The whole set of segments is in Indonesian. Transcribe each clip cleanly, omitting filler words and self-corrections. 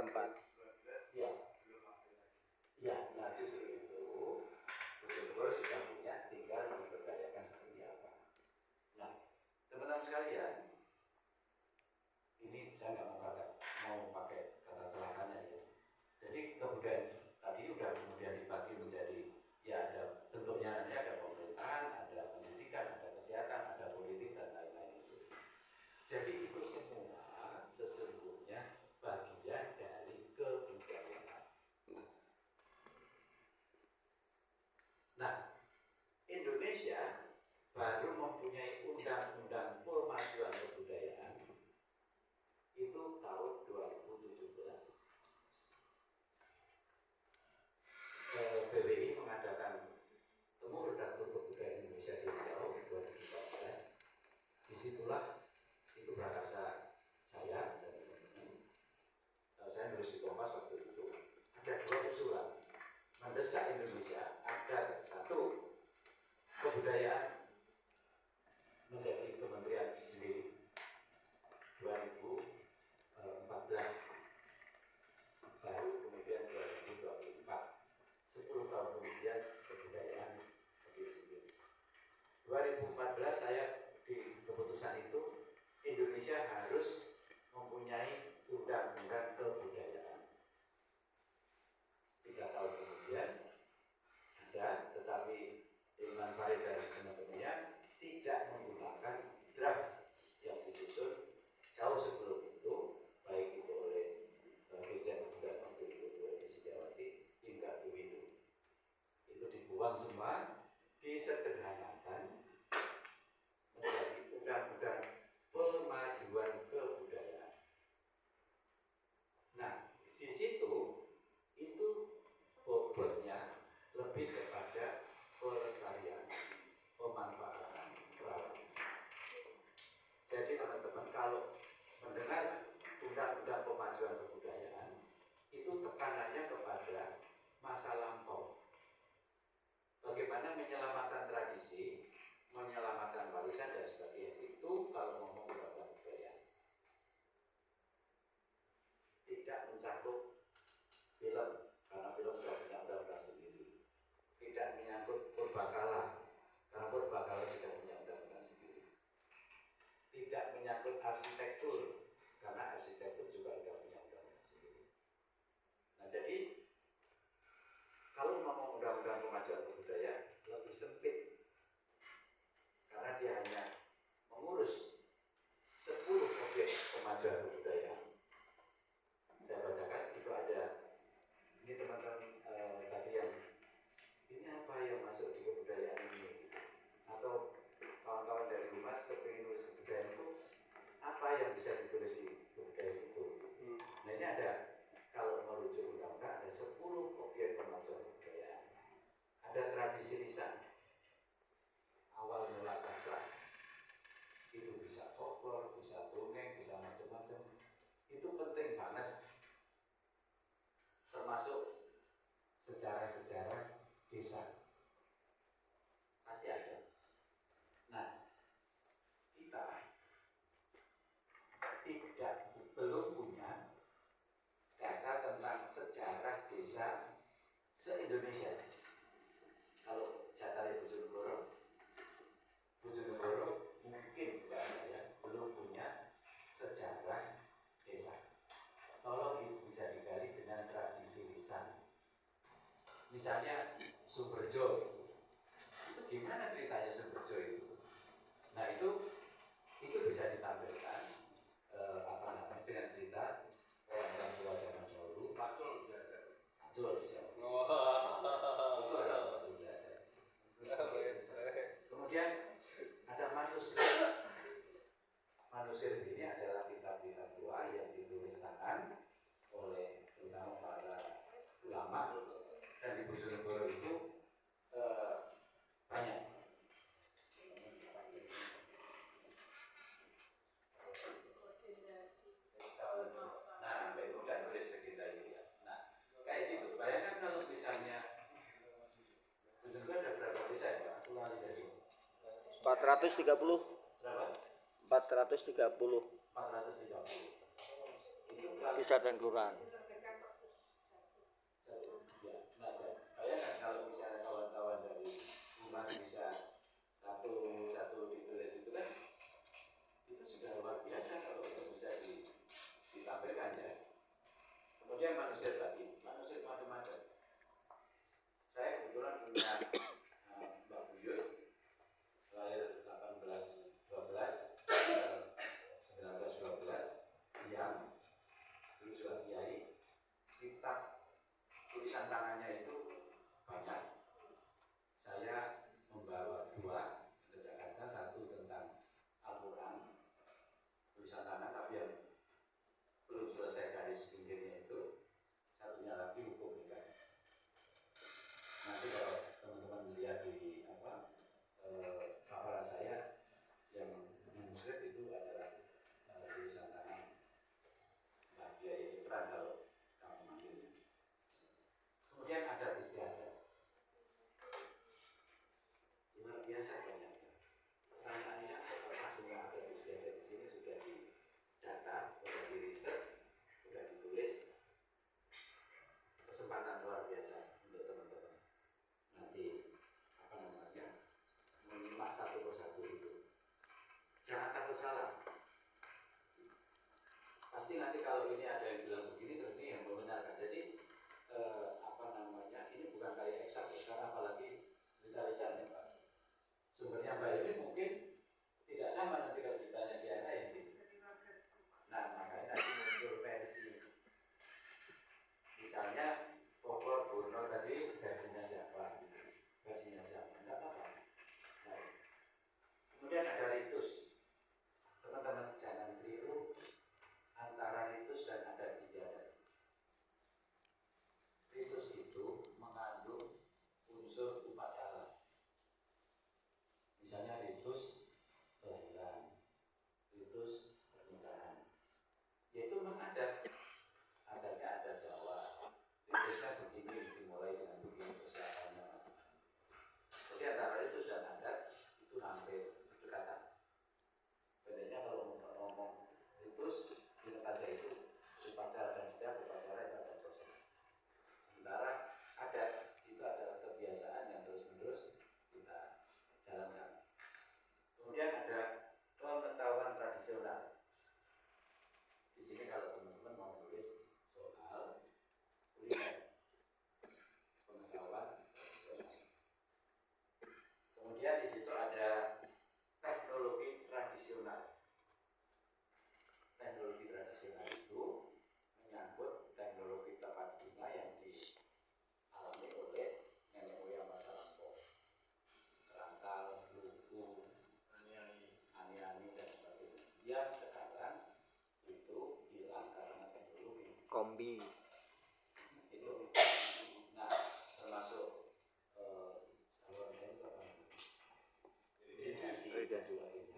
tempat. Ya, ya, nah justru itu Bojonegoro sudah punya, tinggal diberdayakan seperti apa. Nah, teman-teman sekalian, ini saya nggak mau pakai kata celakanya ya. Jadi kebudayaan tadi udah kemudian dibagi menjadi ya ada bentuknya, nanti ada pemerintahan, ada pendidikan, ada kesehatan, ada politik dan lain-lain itu. Jadi itu semua sesungguhnya bagian dari kebudayaan. Nah, Indonesia baru mempunyai undang-undang pemajuan kebudayaan itu tahun 2017. BWI mengadakan temu redaktur kebudayaan Indonesia di Riau 2014. Disitulah itu prakarsa saya dan teman-teman. Saya nulis di Kompas waktu itu ada 2 usulan mendesak Indonesia agar satu, kebudayaan menjadi kementerian sendiri 2014, baru kemudian 2024, 10 tahun kemudian kebudayaan berdiri sendiri. 2014 saya di keputusan itu Indonesia harus mempunyai undang-undang kebudayaan. 3 tahun kemudian ada, tetapi Imam Farid dan teman-temannya tidak menggunakan draft yang disusun jauh sebelum itu, baik itu oleh Dirjen Kebudayaan waktu itu oleh Sitiawati hingga Bu Windu. Itu dibuang semua, disederhanakan menjadi undang-undang pemajuan kebudayaan. Nah, di situ itu bobotnya lebih kepada pelestarian, pemanfaatan perawatan. Jadi teman-teman kalau mendengar undang-undang pemajuan kebudayaan itu tekanannya kepada masa lampau. Bagaimana menyelamatkan tradisi, menyelamatkan warisan dan sebagainya itu kalau ngomong undang-undang kebudayaan. Tidak mencakup film, karena film sudah punya undang-undang sendiri. Tidak menyangkut purbakala, karena purbakala sudah punya undang-undang sendiri. Tidak menyangkut arsitektur, karena arsitektur juga sudah punya undang-undang sendiri. Nah jadi kalau ngomong undang-undang pemajuan kebudayaan lebih sempit, karena dia hanya mengurus 10 objek pemajuan kebudayaan. Saya bacakan itu ada. Ini teman-teman tadi yang ini apa yang masuk di kebudayaan ini, atau kawan-kawan dari Humas kepingin nulis kebudayaan itu apa yang bisa ditulis di kebudayaan itu. Nah ini ada, kalau merujuk undang-undang ada 10 objek pemajuan kebudayaan. Ada tradisi lisan, awal mula sastra, itu bisa folklore, bisa dongeng, bisa macam-macam. Itu penting banget, termasuk sejarah-sejarah desa pasti ada. Nah, kita belum punya data tentang sejarah desa se-Indonesia. Kalau data Bojonegoro mungkin bukan saya belum punya sejarah desa. Tolong itu bisa digali dengan tradisi lisan. Misalnya Sumberjo, itu gimana ceritanya Sumberjo itu? Nah itu bisa ditampilkan dengan cerita orang tua zaman dahulu. Pacul bisa ada. Itu ada Pacul bisa ada. Kemudian ada Manusir ini adalah kitab-kitab tua yang ditulis tangan oleh terutama para ulama, dan di Bojonegoro itu banyak. Nah, itu udah nulis legenda itu ya. Nah, kayak gitu. Bayangkan kalau misalnya Bojonegoro ada berapa desa ya Pak? Ulangi saja. 430. Berapa? 430. 430. Itu Desa dan kelurahan.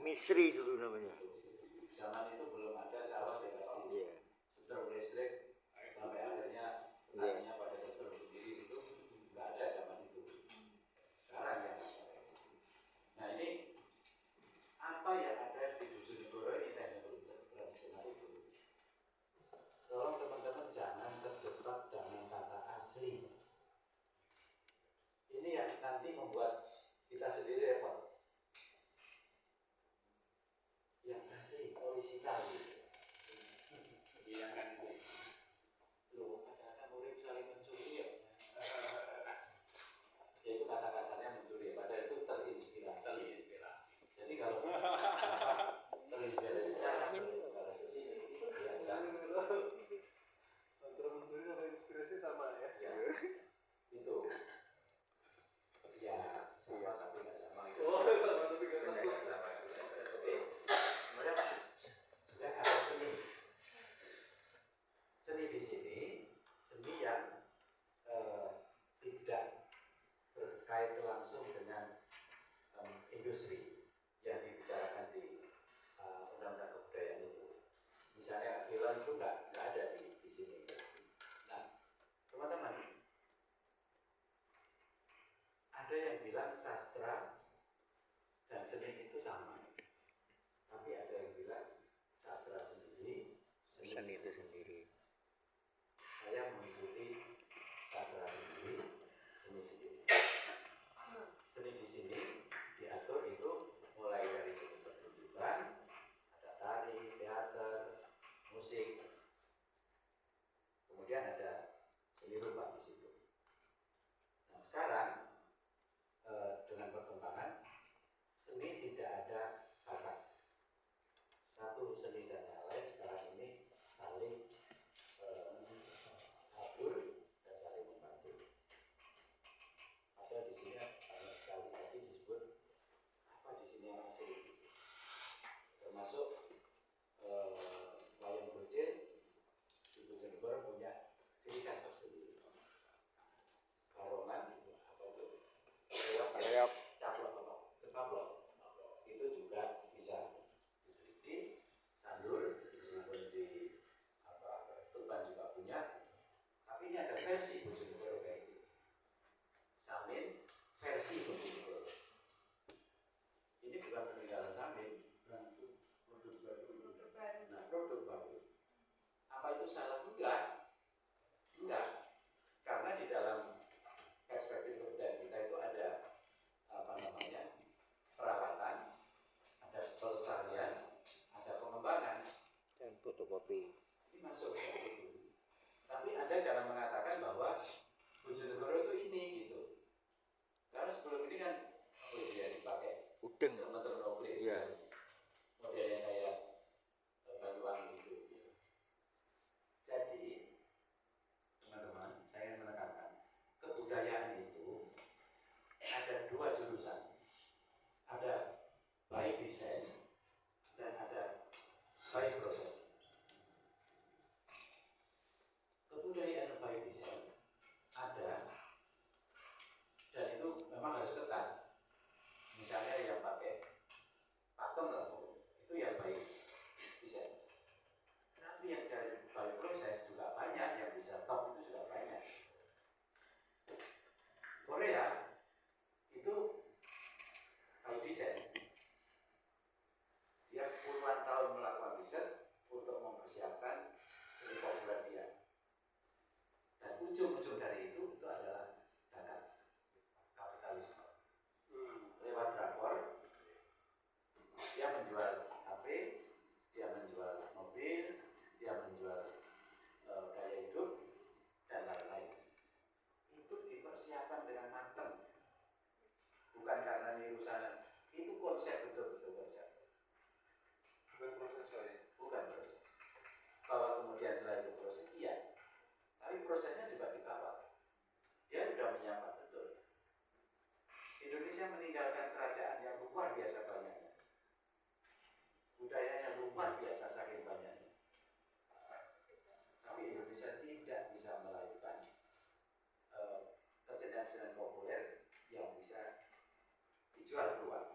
Misri dulu namanya. Zaman itu belum ada sawah dikasih Iya. sumber listrik sampai akhirnya taninya pada dasar sendiri itu nggak ada zaman itu. Sekarang ya. Nah ini apa yang ada di Bojonegoro ini teknologi tradisional itu. Tolong teman-teman jangan terjebak dengan kata asli. Ini yang nanti membuat kita sendiri repot. Yang asli, orisinal gitu. Iya kan itu. Loh, kata-kata murid saling mencuri ya. Ya itu kata kasarnya mencuri, padahal itu terinspirasi. Jadi kalau terinspirasi sana, terinspirasi sini, itu biasa. Antara mencuri sama inspirasi sama ya? Ya, itu. Ya, sama tapi nggak sama. Oh, sama tapi nggak sama. Oke, kemudian sudah ada seni. Seni di sini, seni yang tidak berkait langsung dengan industri yang dibicarakan di undang-undang kebudayaan itu. Misalnya film itu nggak ada di sini. Nah, teman-teman, ada yang bilang sastra dan seni itu sama, tapi ada yang bilang sastra sendiri, Seni itu sendiri. saya mengikuti sastra sendiri, seni sendiri. Seni di sini diatur itu mulai dari seni pertunjukan, ada tari, teater, musik, kemudian ada seni rupa di situ. Nah sekarang dengan perkembangan seni tidak ada batas. Satu seni dan yang lain sekarang ini saling atur dan saling membantu. Ada di sini banyak sekali tadi disebut apa di sini yang asli, termasuk wayang bocil di Bojonegoro punya ciri khas tersendiri. Karongan apa itu? Reok. Caplok apa? Cepaplok. Itu juga bisa diteliti. Sandur meskipun di Tuban juga punya. Tapi ini ada versi Bojonegoro kayak gitu. Samin versi Bojonegoro. Ini bukan peninggalan Samin, produk baru. Nah, produk baru. Apa itu salah? Enggak. Karena di dalam perspektif kebudayaan kita itu ada perawatan, ada pelestarian, ada pengembangan, Dan fotokopi. ini masuk ke itu. Tapi Anda jangan mengatakan bahwa Bojonegoro itu ini gitu. Karena sebelum ini kan dipakai Udeng. teman-teman oblik, Iya. modelnya kayak Banyuwangi gitu. Jadi teman-teman, saya ingin menekankan kebudayaan itu ada dua jurusan. Ada by design dan ada by proses. Kebudayaan by design ada, dan itu memang harus ketat. Misalnya yang pakai pakem itu yang by design. Tapi yang dari by proses juga banyak, yang bisa top itu juga banyak. Korea itu by design. Dia puluhan tahun melakukan riset untuk mempersiapkan seni populer dia. Dan ujung-ujung dari itu adalah dana kapitalisme. Lewat drakor, dia menjual HP, dia menjual mobil, dia menjual gaya hidup, dan lain-lain. Itu dipersiapkan dengan matang. Bukan karena niru sana. Itu konsep betul-betul konsep. Bukan proses saya. Bukan proses. Kalau kemudian setelah itu proses, iya. Tapi prosesnya juga dikawal. Dia sudah menyiapkan betul. Indonesia meninggalkan kerajaan yang luar biasa banyaknya. Budayanya luar biasa saking banyaknya. Tapi Indonesia tidak bisa melahirkan kesenian-kesenian populer yang bisa dijual keluar.